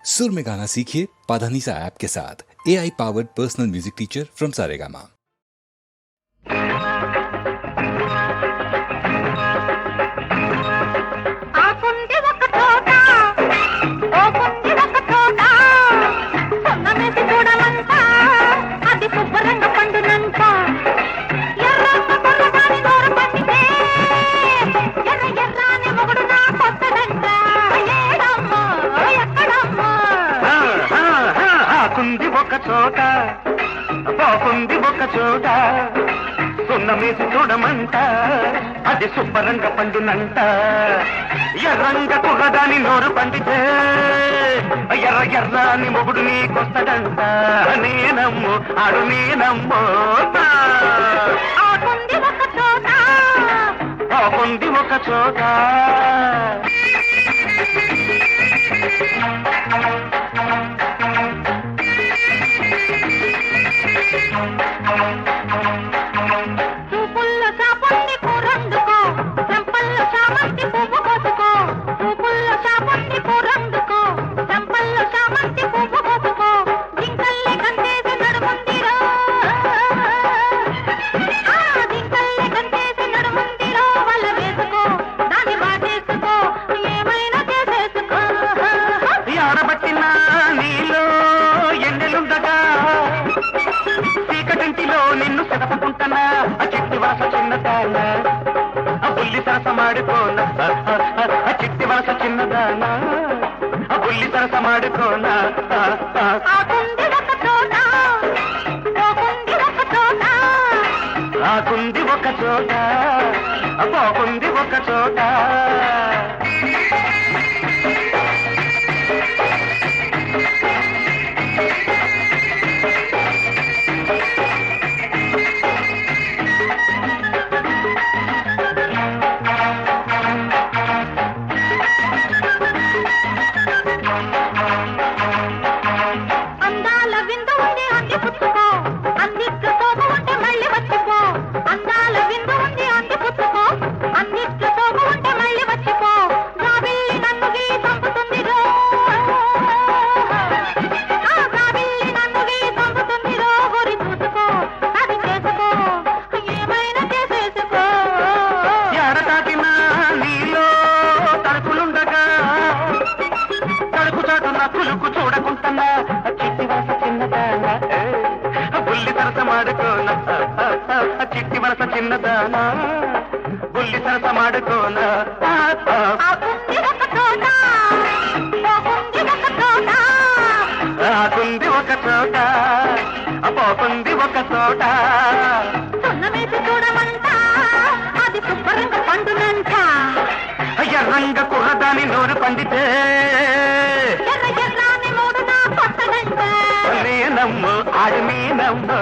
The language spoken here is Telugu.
सुर में गाना सीखिए पाधानीसा ऐप के साथ। AI powered personal music teacher from Saregama. చోట బాగుంది ఒక చోట సున్నమేసి చూడమంట అది శుభ్రంగా పండునంట ఎర్రంగ కుర్రదాని నోరు పండితే ఎర్ర ఎర్రాని మొగుడు నీకొస్తడంట నేనమ్ము ఆడు నేనమ్మో బాగుంది ఒక చోట చూపుల్లో చాపండి కూరందుకో చెంపల్లో చామంతి పువ్వు కోసుకో చూపుల్లో చాపండి కూరందుకో చెంపల్లో చామంతి పువ్వు కోసుకో జింకల్లే కంటేసి నడుముందిరో జింకల్లే కంటేసి నడుముందిరో వల్ల వేసుకో దాన్ని బాటేసుకో ఏమైనా చేసేసుకో ఆడబట్టిన నీలో ఎండలుండగా చీకటింటిలో నిన్ను సెదపుకుంటున్నా చిట్టి వలస చిన్నదాన బుల్లి సరస మాడుకోన చిట్టి వలస చిన్నదాన బుల్లి సరస మాడుకోన ఆకుంది ఒక చోట బాగుంది ఒక చోట అందాల విందు ఉంది అంది పుచ్చుకో అందిట్లో తోగు ఉంటే మళ్ళీ వచ్చిపో అందాల విందు ఉంది అంది పుచ్చుకో అందిట్లో తోగు ఉంటే మళ్ళీ వచ్చిపో నా బిల్లి నన్ను గిల్లి చంపుతుంది రో నా బిల్లి నన్ను గిల్లి చంపుతుంది రో గురి చూసుకో అది చేసుకో ఏమైనా చేసేసుకో ఎడతాకిన నీలో తడుపులుండగా తడుపు చాటు నా కులుకు చూడకుంటున్నా చిట్టి వలస చిన్నదాన బుల్లి సరస మాడుకోన చిట్టి వలస చిన్నదాన బుల్లి సరస మాడుకోన ఆకుంది ఒక చోట ఆకుంది ఒక చోట పోకుంది ఒక చోట సున్నమేసి చూడమంట అది శుభ్రంగా పండునంట ఎర్రంగ కుర్రదాని నోరు పండితే ఎర్ర ఎర్రాని మూడు నా కొత్తడంట నేనమ్ము ఆడి నేనమ్ము